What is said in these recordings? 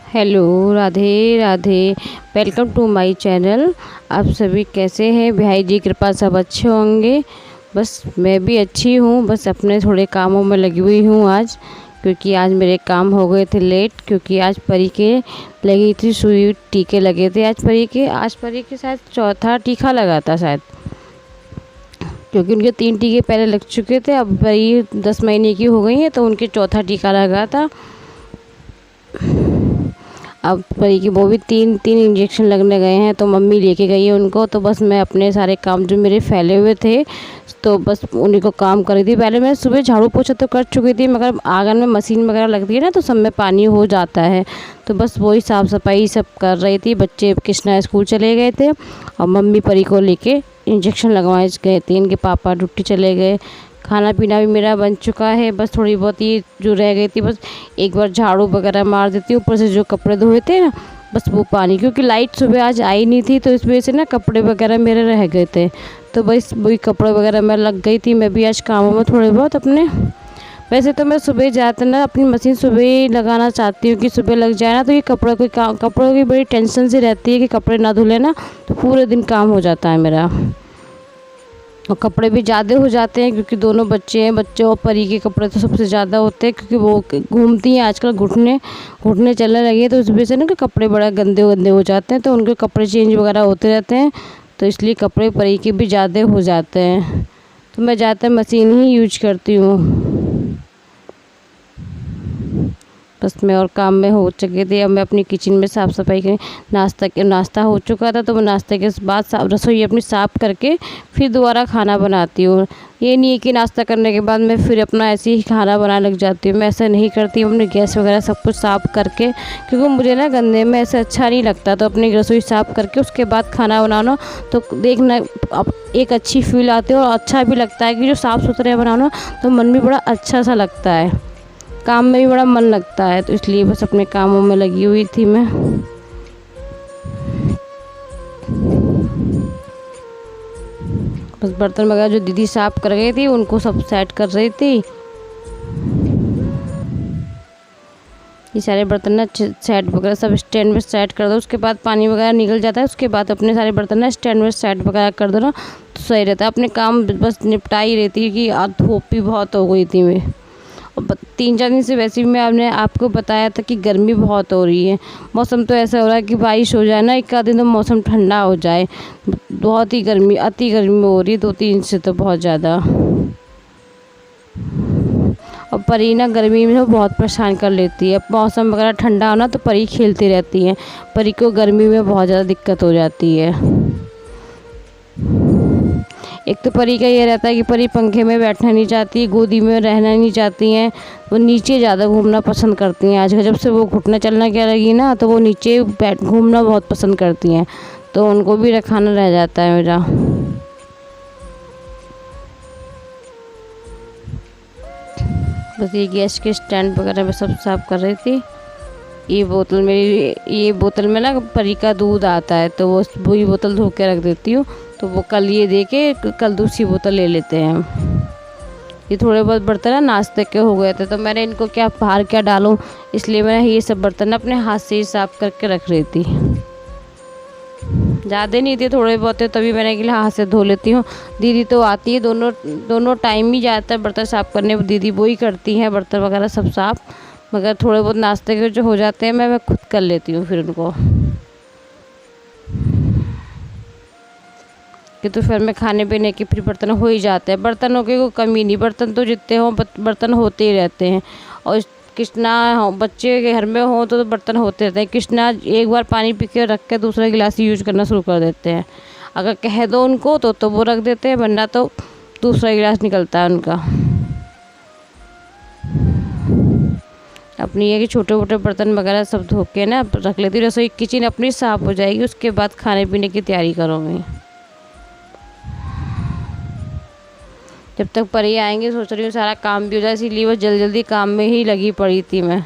Hello, Radhe Radhe. Welcome to my channel. आप सभी कैसे हैं? भाई जी कृपा सब अच्छे होंगे। बस मैं भी अच्छी हूँ, बस अपने थोड़े कामों में लगी हुई हूँ आज, क्योंकि आज मेरे काम हो गए थे लेट, क्योंकि आज परी के लगी थी सुई, टीके लगे थे आज परी के शायद चौथा टीका लगा था शायद, क्योंकि उनके 3 टीके पहले लग चुके थे। अब परी 10 महीने की हो गई है तो उनके चौथा टीका लगा था। अब परी की वो भी तीन तीन इंजेक्शन लगने गए हैं, तो मम्मी लेके गई है उनको। तो बस मैं अपने सारे काम जो मेरे फैले हुए थे, तो बस उन्हीं को काम कर रही थी। पहले मैं सुबह झाड़ू पोछा तो कर चुकी थी, मगर आंगन में मशीन वगैरह लगती है ना, तो सब में पानी हो जाता है। तो बस वही साफ़ सफाई सब कर रही थी। बच्चे कृष्णा स्कूल चले गए थे और मम्मी परी को लेके इंजेक्शन लगवाए गए थे। इनके पापा ड्यूटी चले गए। खाना पीना भी मेरा बन चुका है, बस थोड़ी बहुत ही जो रह गई थी, बस एक बार झाड़ू वगैरह मार देती हूँ। ऊपर से जो कपड़े धोए थे ना, बस वो पानी, क्योंकि लाइट सुबह आज आई नहीं थी, तो इस वजह से ना कपड़े वगैरह मेरे रह गए थे। तो बस वही कपड़े वगैरह मैं लग गई थी। मैं भी आज कामों में थोड़े बहुत अपने, वैसे तो मैं सुबह जाते ना अपनी मशीन सुबह ही लगाना चाहती हूँ कि सुबह लग जाए ना, तो ये कपड़ों की बड़ी टेंशन सी रहती है कि कपड़े ना धुले ना, तो पूरे दिन काम हो जाता है मेरा। और कपड़े भी ज़्यादा हो जाते हैं, क्योंकि दोनों बच्चे हैं। बच्चे और परी के कपड़े तो सबसे ज़्यादा होते हैं, क्योंकि वो घूमती हैं आजकल, घुटने घुटने चलने लगी है, तो उस वजह से ना कि कपड़े बड़ा गंदे गंदे हो जाते हैं, तो उनके कपड़े चेंज वगैरह होते रहते हैं। तो इसलिए कपड़े परी के भी ज़्यादा हो जाते हैं, तो मैं ज़्यादातर मशीन ही यूज करती हूँ। बस मैं और काम में हो चुके थे। अब मैं अपनी किचन में साफ़ सफाई करी। नाश्ता हो चुका था, तो मैं नाश्ते के बाद रसोई अपनी साफ़ करके फिर दोबारा खाना बनाती हूँ। ये नहीं है कि नाश्ता करने के बाद मैं फिर अपना ऐसे ही खाना बनाने लग जाती हूँ। मैं ऐसा नहीं करती हूँ। अपने गैस वगैरह सब कुछ साफ़ करके, क्योंकि मुझे ना गंदे में ऐसा अच्छा नहीं लगता। तो अपनी रसोई साफ़ करके उसके बाद खाना बनाना, तो देखना अब एक अच्छी फील आती है और अच्छा भी लगता है कि जो साफ़ सुथरे बनाना, तो मन भी बड़ा अच्छा सा लगता है, काम में भी बड़ा मन लगता है। तो इसलिए बस अपने कामों में लगी हुई थी मैं। बस बर्तन वगैरह जो दीदी साफ कर गई थी, उनको सब सेट कर रही थी। ये सारे बर्तन ना सेट वगैरह सब स्टैंड में सेट कर दो, उसके बाद पानी वगैरह निकल जाता है। उसके बाद अपने सारे बर्तन ना स्टैंड में सेट वगैरह कर दो ना, तो सही रहता है। अपने काम बस निपटा ही रहती है कि आज धूप भी बहुत हो गई थी मैं। 3-4 दिन से वैसे भी मैंने आपको बताया था कि गर्मी बहुत हो रही है। मौसम तो ऐसा हो रहा है कि बारिश हो जाए ना, एक आध दिन तो मौसम ठंडा हो जाए। बहुत ही गर्मी, अति गर्मी हो रही है 2-3 से तो बहुत ज़्यादा। और परी ना गर्मी में तो बहुत परेशान कर लेती है। मौसम वगैरह ठंडा हो ना, तो परी खेलती रहती है। परी को गर्मी में बहुत ज़्यादा दिक्कत हो जाती है। एक तो परी का ये रहता है कि परी पंखे में बैठना नहीं चाहती, गोदी में रहना नहीं चाहती हैं। वो नीचे ज़्यादा घूमना पसंद करती हैं। आजकल जब से वो घुटना चलना क्या लगी ना, तो वो नीचे बैठ घूमना बहुत पसंद करती हैं। तो उनको भी रखाना रह जाता है मेरा। बस ये गैस के स्टैंड वगैरह में सब साफ कर रही थी। ये बोतल में ना परी का दूध आता है, तो वही बोतल धो के रख देती हूँ। तो वो कल ये दे के कल दूसरी बोतल ले लेते हैं। ये थोड़े बहुत बर्तन ना नाश्ते के हो गए थे, तो मैंने इनको क्या बाहर क्या डालूं, इसलिए मैंने ये सब बर्तन अपने हाथ से ही साफ करके रख रही थी। ज़्यादा नहीं थे, थोड़े बहुत थे, तभी मैंने कि हाथ से धो लेती हूँ। दीदी तो आती है, दोनों टाइम ही जाता है बर्तन साफ़ करने। दीदी वो ही करती हैं बर्तन वगैरह सब साफ़, मगर थोड़े बहुत नाश्ते के जो हो जाते हैं मैं खुद कर लेती हूँ फिर उनको। कि तो फिर मैं खाने पीने के फिर बर्तन हो ही जाते हैं। बर्तनों की कोई कमी नहीं, बर्तन तो जितने हों बर्तन होते ही रहते हैं। और कृष्णा हो, बच्चे के घर में हो तो बर्तन होते रहते हैं। कृष्णा एक बार पानी पी के रख के दूसरा गिलास यूज करना शुरू कर देते हैं। अगर कह दो उनको तो वो रख देते हैं, वरना तो दूसरा गिलास निकलता है उनका। अपनी ये कि छोटे मोटे बर्तन वगैरह सब धो के ना रख लेती हूँ। रसोई किचन अपनी साफ़ हो जाएगी, उसके बाद खाने पीने की तैयारी करूँगी। जब तक परी आएंगे सोच रही हूँ सारा काम भी हो जाए, इसीलिए वो जल्दी काम में ही लगी पड़ी थी मैं।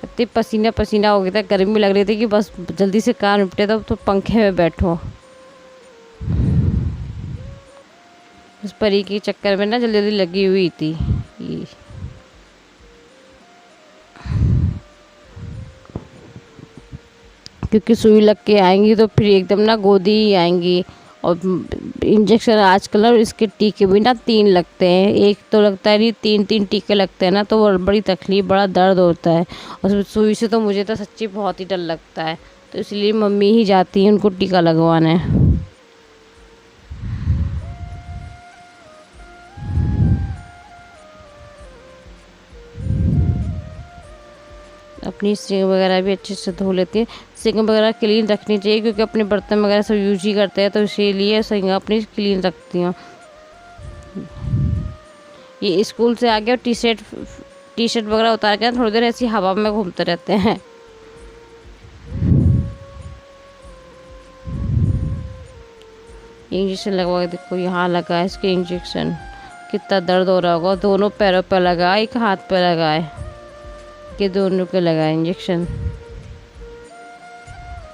इतनी पसीना पसीना हो गया था, गर्मी लग रही थी कि बस जल्दी से काम निपटे तो पंखे में बैठो। उस परी के चक्कर में ना जल्दी जल्दी लगी हुई थी। क्योंकि सुई लग के आएंगी तो फिर एकदम ना गोदी ही आएंगी। और इंजेक्शन आजकल ना इसके टीके भी ना 3 लगते हैं, एक तो लगता है नहीं, 3 टीके लगते हैं ना, तो वो बड़ी तकलीफ, बड़ा दर्द होता है। और सुई से तो मुझे तो सच्ची बहुत ही डर लगता है, तो इसलिए मम्मी ही जाती है उनको टीका लगवाने। अपनी सिंक वगैरह भी अच्छे से धो लेती है। सिंक वगैरह क्लीन रखनी चाहिए, क्योंकि अपने बर्तन वगैरह सब यूज ही करते हैं, तो इसीलिए सिंक अपनी क्लीन रखती हूँ। ये स्कूल से आ गया, टी शर्ट वगैरह उतार के थोड़ी देर ऐसी हवा में घूमते रहते हैं। इंजेक्शन लगवा के देखो, यहाँ लगा है इसके इंजेक्शन, कितना दर्द हो रहा होगा। दोनों पैरों पर लगा, एक हाथ पे लगा है, कि दोनों के लगा इंजेक्शन।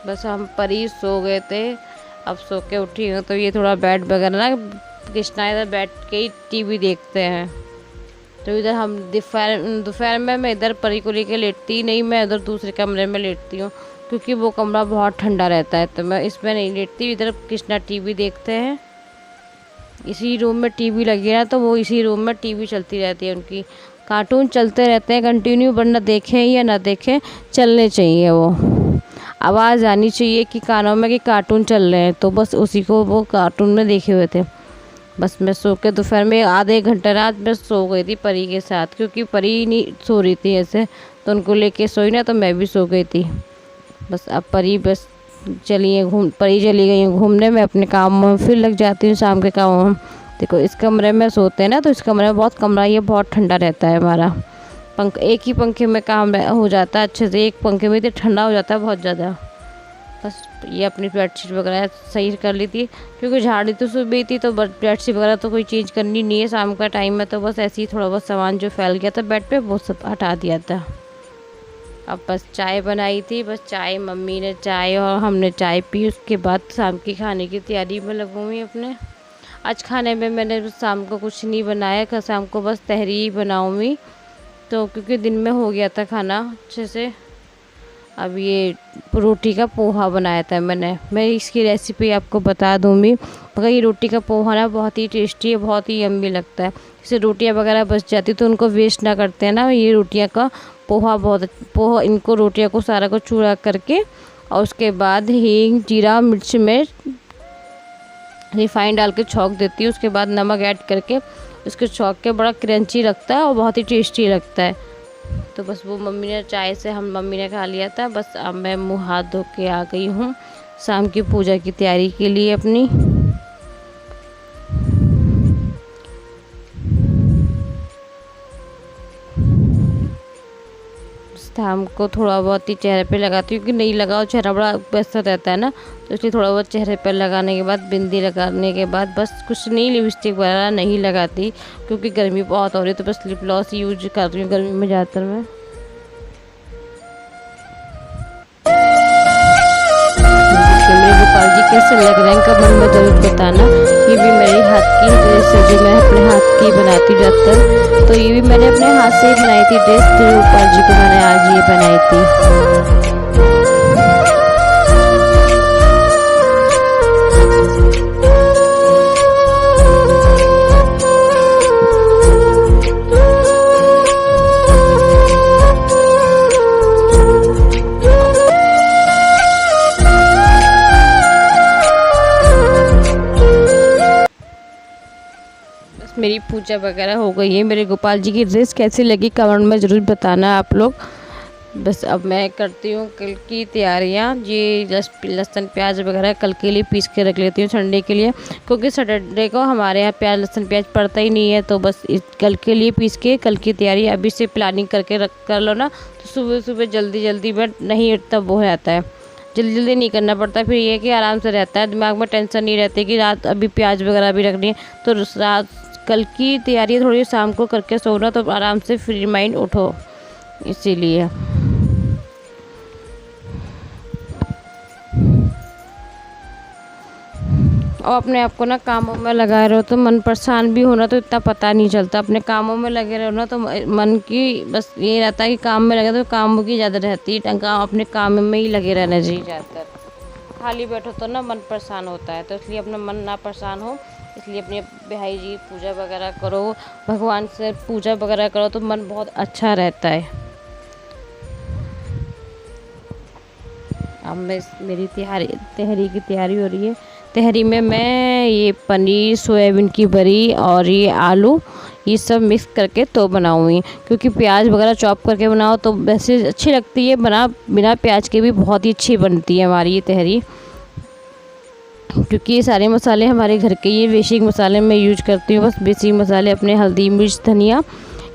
बस हम परी सो गए थे, अब सो के उठी हूँ, तो ये थोड़ा बेड वगैरह ना, कृष्णा इधर बैठ के ही टीवी देखते हैं। तो इधर हम दोपहर में मैं इधर परी को लेके लेटती ही नहीं, मैं उधर दूसरे कमरे में लेटती हूँ, क्योंकि वो कमरा बहुत ठंडा रहता है, तो मैं इसमें नहीं लेटती। इधर कृष्णा टीवी देखते हैं, इसी रूम में टीवी लगी है ना, तो वो इसी रूम में टीवी चलती रहती है उनकी। कार्टून चलते रहते हैं कंटिन्यू, वरना देखें या ना देखें चलने चाहिए, वो आवाज़ आनी चाहिए कि कानों में कि कार्टून चल रहे हैं, तो बस उसी को वो कार्टून में देखे हुए थे। बस मैं सो के दोपहर में आधे घंटे रात में सो गई थी परी के साथ, क्योंकि परी नहीं सो रही थी ऐसे, तो उनको लेके सोई ना, तो मैं भी सो गई थी। बस अब परी बस परी चली गई हैं घूमने, में अपने काम में फिर लग जाती हूँ, शाम के काम में। देखो इस कमरे में सोते हैं ना, तो इस कमरे में कमरा ये बहुत ठंडा रहता है हमारा। एक ही पंखे में काम हो जाता है अच्छे से, एक पंखे में तो ठंडा हो जाता है बहुत ज़्यादा। बस ये अपनी बेडशीट वगैरह सही कर ली थी, क्योंकि झाड़ी तो सुबह थी, तो बेडशीट वगैरह तो कोई चेंज करनी नहीं है शाम का टाइम में, तो बस ऐसे ही थोड़ा बहुत सामान जो फैल गया था बेड पे वो सब हटा दिया था। अब बस चाय बनाई थी, बस चाय मम्मी ने चाय और हमने चाय पी, उसके बाद शाम की खाने की तैयारी में लगूँगी अपने। आज खाने में मैंने शाम को कुछ नहीं बनाया, शाम को बस तहरी ही बनाऊँगी, तो क्योंकि दिन में हो गया था खाना अच्छे से। अब ये रोटी का पोहा बनाया था मैं इसकी रेसिपी आपको बता दूँगी। मगर ये रोटी का पोहा ना बहुत ही टेस्टी है, बहुत ही यम्मी लगता है। जैसे रोटियां वगैरह बच जाती तो उनको वेस्ट ना करते हैं ना, ये रोटियां का पोहा इनको रोटियां को सारा को चूरा करके, और उसके बाद हींग जीरा मिर्च में रिफाइंड डाल के छौंक देती हूँ। उसके बाद नमक ऐड करके उसके छौंक के बड़ा क्रंची लगता है और बहुत ही टेस्टी लगता है। तो बस वो मम्मी ने चाय से मम्मी ने खा लिया था। बस अब मैं मुँह हाथ धो के आ गई हूँ शाम की पूजा की तैयारी के लिए अपनी। शाम को थोड़ा बहुत ही चेहरे पे लगाती हूँ, क्योंकि नहीं लगाओ चेहरा बड़ा व्यस्त रहता है ना, तो इसलिए थोड़ा बहुत चेहरे पे लगाने के बाद बिंदी लगाने के बाद बस कुछ नहीं, लिपस्टिक वगैरह नहीं लगाती, क्योंकि गर्मी बहुत हो रही है, तो बस लिप ग्लॉस यूज कर रही हूँ गर्मी में ज़्यादातर मैं। मेरे गोपाल जी कैसे लग रहे हैं कमेंट में ज़रूर बताना। ये भी मेरे हाथ की ड्रेस है जो मैं अपने हाथ की बनाती ज़्यादातर, तो ये भी मैंने अपने हाथ से ही बनाई थी ड्रेस, जो गोपाल जी को मैंने आज ये बनाई थी। मेरी पूजा वगैरह हो गई है। मेरे गोपाल जी की ड्रेस कैसी लगी कमेंट में ज़रूर बताना आप लोग। बस अब मैं करती हूँ कल की तैयारियाँ। ये लहसुन प्याज वगैरह कल के लिए पीस के रख लेती हूँ संडे के लिए, क्योंकि सैटरडे को हमारे यहाँ प्याज लहसुन प्याज पड़ता ही नहीं है, तो बस कल के लिए पीस के कल की तैयारी अभी से प्लानिंग करके कर लो ना, तो सुबह सुबह जल्दी में नहीं तब हो जाता है, जल्दी नहीं करना पड़ता। फिर ये कि आराम से रहता है, दिमाग में टेंशन नहीं रहती कि रात अभी प्याज वगैरह भी रखनी है, तो रात कल की तैयारी थोड़ी शाम को करके सोना, तो आराम से फ्री माइंड उठो, इसीलिए। और अपने आप को ना कामों में लगाए रहो तो मन परेशान भी होना तो इतना पता नहीं चलता। अपने कामों में लगे रहो ना तो मन की बस ये रहता है कि काम में लगे तो कामों की ज़्यादा रहती है, काम अपने काम में ही लगे रहना चाहिए ज़्यादातर। खाली बैठो तो ना मन परेशान होता है, तो इसलिए अपना मन ना परेशान हो इसलिए अपने भाई जी पूजा वगैरह करो, भगवान से पूजा वगैरह करो तो मन बहुत अच्छा रहता है। अब मेरी तहरी की तैयारी हो रही है। तहरी में मैं ये पनीर, सोयाबीन की बड़ी और ये आलू ये सब मिक्स करके तो बनाऊँगी, क्योंकि प्याज वगैरह चॉप करके बनाओ तो वैसे अच्छी लगती है, बिना प्याज के भी बहुत ही अच्छी बनती है हमारी ये तहरी। क्योंकि ये सारे मसाले हमारे घर के ये बेसिक मसाले मैं यूज करती हूँ। बस बेसिक मसाले अपने हल्दी, मिर्च, धनिया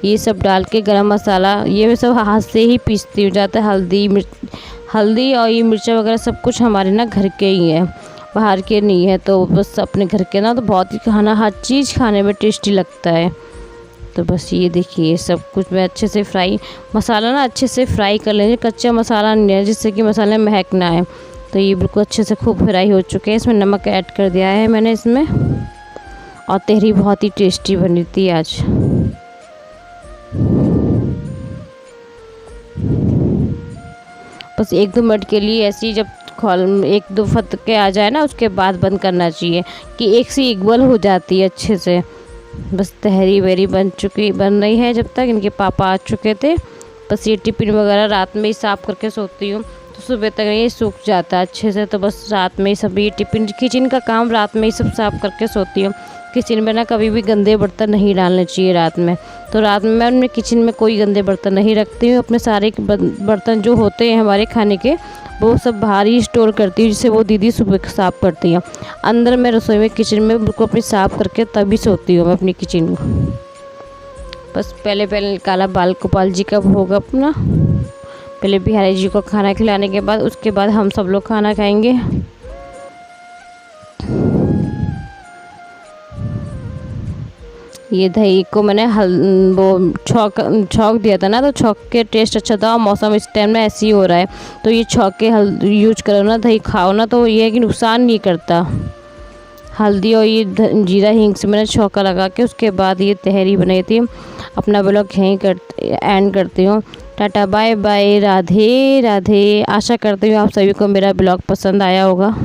ये सब डाल के, गरम मसाला ये मैं सब हाथ से ही पीसती हूँ। ज़्यादा हल्दी और ये मिर्चा वगैरह सब कुछ हमारे ना घर के ही है, बाहर के नहीं है। तो बस अपने घर के ना तो बहुत ही हर चीज़ खाने में टेस्टी लगता है। तो बस ये देखिए सब कुछ मैं अच्छे से मसाला ना अच्छे से फ्राई कर लेंगे, कच्चा मसाला नहीं है जिससे कि मसाले महक ना आए। तो ये बिल्कुल अच्छे से खूब फ्राई हो चुके हैं। इसमें नमक ऐड कर दिया है मैंने इसमें, और तहरी बहुत ही टेस्टी बनी थी आज। बस 1-2 मिनट के लिए ऐसे ही जब खोल 1-2 फटके आ जाए ना उसके बाद बंद करना चाहिए कि एक से एक बॉईल हो जाती है अच्छे से। बस तहरी वहरी बन रही है जब तक इनके पापा आ चुके थे। बस ये टिफ़िन वगैरह रात में ही साफ़ करके सोती हूँ तो सुबह तक ये सूख जाता है अच्छे से। तो बस रात में ही सब ये टिफ़िन किचन का काम रात में ही सब साफ़ करके सोती हूँ। किचन में ना कभी भी गंदे बर्तन नहीं डालने चाहिए रात में। तो रात में मैं अपने किचन में कोई गंदे बर्तन नहीं रखती हूँ। अपने सारे बर्तन जो होते हैं हमारे खाने के वो सब बाहर ही स्टोर करती हूँ, जिससे वो दीदी सुबह साफ़ करती हैं। अंदर मैं रसोई में किचन में बिल्कुल अपनी साफ़ करके तभी सोती हूँ मैं अपनी किचन में। बस पहले निकाला बाल गोपाल जी का भोग अपना। पहले बिहारी जी को खाना खिलाने के बाद उसके बाद हम सब लोग खाना खाएंगे। ये दही को मैंने वो छौंक दिया था ना, तो छौंक के टेस्ट अच्छा था और मौसम इस टाइम में ऐसे ही हो रहा है। तो ये छौंक के यूज करो ना, दही खाओ ना तो ये है कि नुकसान नहीं करता। हल्दी और ये जीरा हींग से मैंने छौंका लगा के उसके बाद ये तहरी बनाई थी। अपना ब्लॉग यहीं एंड करती हूँ। Tata bye bye, Radhe Radhe. आशा करती हूँ आप सभी को मेरा ब्लॉग पसंद आया होगा।